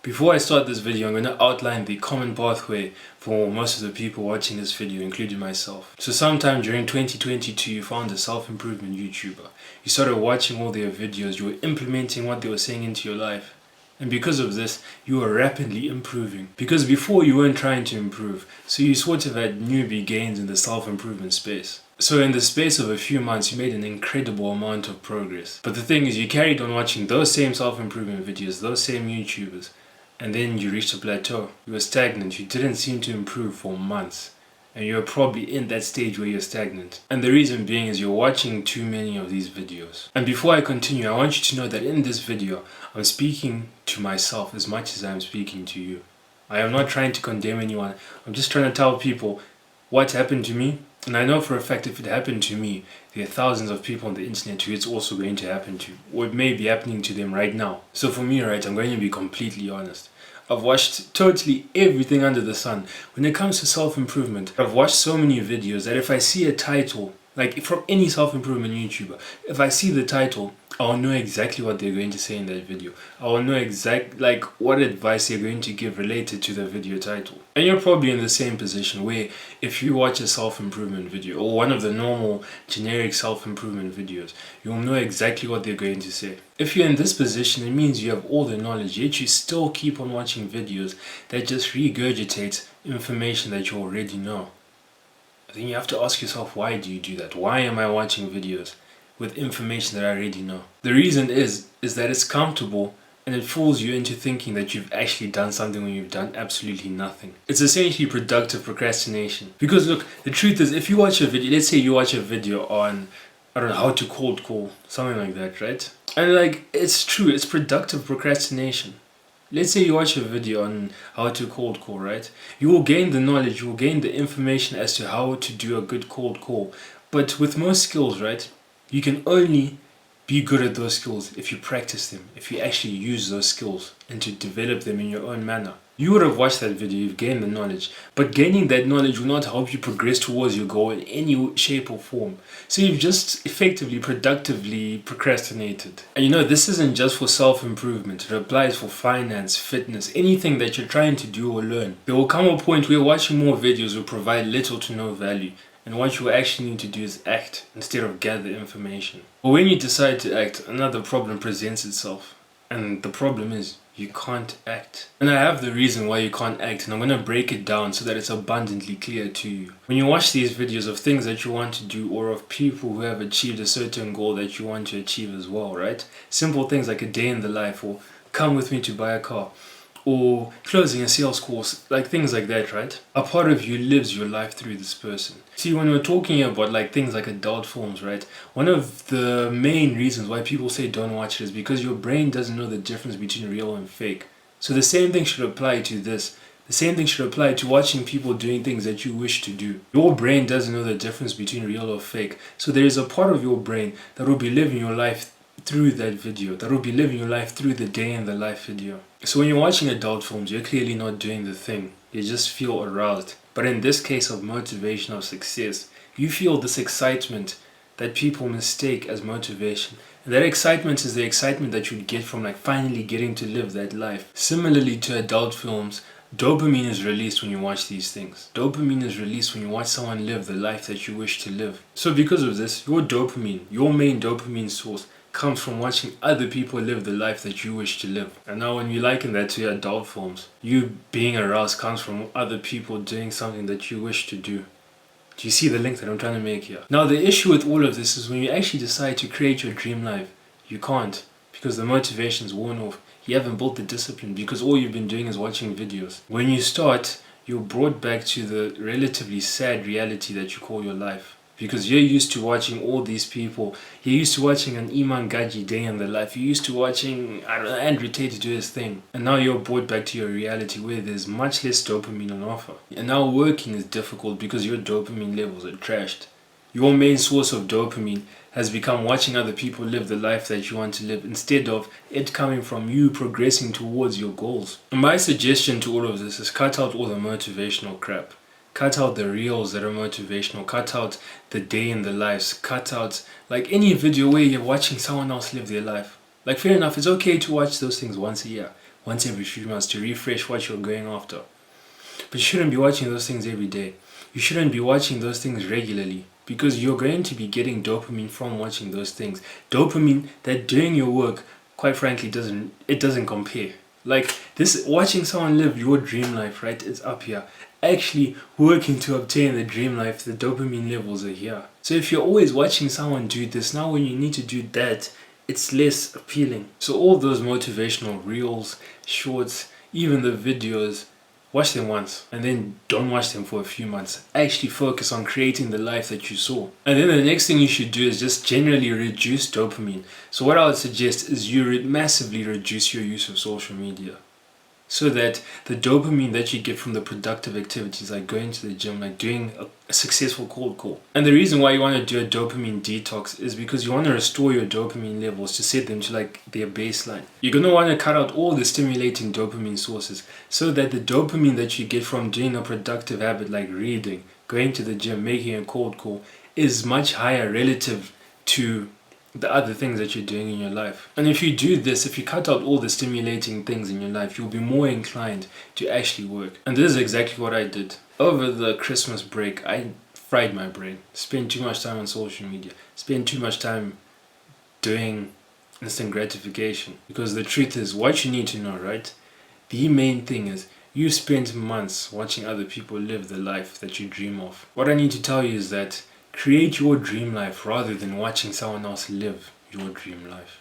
Before I start this video, I'm going to outline the common pathway for most of the people watching this video, including myself. So sometime during 2022, you found a self-improvement YouTuber. You started watching all their videos, you were implementing what they were saying into your life. And because of this, you were rapidly improving. Because before you weren't trying to improve, so you sort of had newbie gains in the self-improvement space. So in the space of a few months, you made an incredible amount of progress. But the thing is, you carried on watching those same self-improvement videos, those same YouTubers, and then you reached a plateau. You were stagnant, you didn't seem to improve for months. And you're probably in that stage where you're stagnant. And the reason being is you're watching too many of these videos. And before I continue, I want you to know that in this video, I'm speaking to myself as much as I'm speaking to you. I am not trying to condemn anyone. I'm just trying to tell people what happened to me. And I know for a fact if it happened to me, there are thousands of people on the internet who it's also going to happen to. Or it may be happening to them right now. So for me, right, I'm going to be completely honest. I've watched totally everything under the sun. When it comes to self-improvement, I've watched so many videos that if I see a title, like from any self-improvement YouTuber, if I see the title, I'll know exactly what they're going to say in that video. I will know exactly what advice they're going to give related to the video title. And you're probably in the same position where if you watch a self-improvement video or one of the normal generic self-improvement videos, you'll know exactly what they're going to say. If you're in this position, it means you have all the knowledge, yet you still keep on watching videos that just regurgitate information that you already know. Then you have to ask yourself, why do you do that? Why am I watching videos with information that I already know? The reason is that it's comfortable and it fools you into thinking that you've actually done something when you've done absolutely nothing. It's essentially productive procrastination. Because look, the truth is, if you watch a video, let's say you watch a video on, I don't know, how to cold call, something like that, right? And it's true, it's productive procrastination. Let's say you watch a video on how to cold call, right? You will gain the knowledge, you will gain the information as to how to do a good cold call. But with most skills, right, you can only be good at those skills if you practice them, if you actually use those skills and to develop them in your own manner. You would have watched that video, you've gained the knowledge, but gaining that knowledge will not help you progress towards your goal in any shape or form. So you've just effectively, productively procrastinated. And you know, this isn't just for self-improvement, it applies for finance, fitness, anything that you're trying to do or learn. There will come a point where watching more videos will provide little to no value. And what you actually need to do is act instead of gather information. But when you decide to act, another problem presents itself. And the problem is, you can't act. And I have the reason why you can't act, and I'm going to break it down so that it's abundantly clear to you. When you watch these videos of things that you want to do or of people who have achieved a certain goal that you want to achieve as well, right? Simple things like a day in the life or come with me to buy a car or closing a sales course, like things like that, right? A part of you lives your life through this person. See, when we're talking about things like adult films, right? One of the main reasons why people say don't watch it is because your brain doesn't know the difference between real and fake. So the same thing should apply to this. The same thing should apply to watching people doing things that you wish to do. Your brain doesn't know the difference between real or fake. So there is a part of your brain that will be living your life through that video, that will be living your life through the day in the life video. So when you're watching adult films, you're clearly not doing the thing. You just feel aroused. But in this case of motivational success, you feel this excitement that people mistake as motivation. And that excitement is the excitement that you'd get from finally getting to live that life. Similarly to adult films, dopamine is released when you watch these things. Dopamine is released when you watch someone live the life that you wish to live. So because of this, your dopamine, your main dopamine source, comes from watching other people live the life that you wish to live. And now when you liken that to adult films, you being aroused comes from other people doing something that you wish to do. Do you see the link that I'm trying to make here? Now the issue with all of this is when you actually decide to create your dream life, you can't, because the motivation's worn off. You haven't built the discipline because all you've been doing is watching videos. When you start, you're brought back to the relatively sad reality that you call your life. Because you're used to watching all these people. You're used to watching an Iman Gaji day in the life. You're used to watching, Andrew Tate do his thing. And now you're brought back to your reality where there's much less dopamine on offer. And now working is difficult because your dopamine levels are trashed. Your main source of dopamine has become watching other people live the life that you want to live instead of it coming from you progressing towards your goals. And my suggestion to all of this is cut out all the motivational crap. Cut out the reels that are motivational. Cut out the day in the lives. Cut out any video where you're watching someone else live their life. Fair enough, it's okay to watch those things once a year. once every few months to refresh what you're going after. But you shouldn't be watching those things every day. You shouldn't be watching those things regularly, because you're going to be getting dopamine from watching those things. Dopamine that doing your work, quite frankly, doesn't compare. Like this, watching someone live your dream life, right? It's up here. Actually working to obtain the dream life, the dopamine levels are here. So if you're always watching someone do this, now when you need to do that, it's less appealing. So all those motivational reels, shorts, even the videos, watch them once and then don't watch them for a few months. Actually focus on creating the life that you saw. And then the next thing you should do is just generally reduce dopamine. So what I would suggest is you massively reduce your use of social media, so that the dopamine that you get from the productive activities like going to the gym, like doing a successful cold call. And the reason why you want to do a dopamine detox is because you want to restore your dopamine levels to set them to like their baseline. You're going to want to cut out all the stimulating dopamine sources, so that the dopamine that you get from doing a productive habit like reading, going to the gym, making a cold call is much higher relative to the other things that you're doing in your life. And if you do this, if you cut out all the stimulating things in your life, you'll be more inclined to actually work. And this is exactly what I did. Over the Christmas break, I fried my brain, spent too much time on social media, spent too much time doing instant gratification. Because the truth is, what you need to know, right? The main thing is, you spent months watching other people live the life that you dream of. What I need to tell you is that create your dream life rather than watching someone else live your dream life.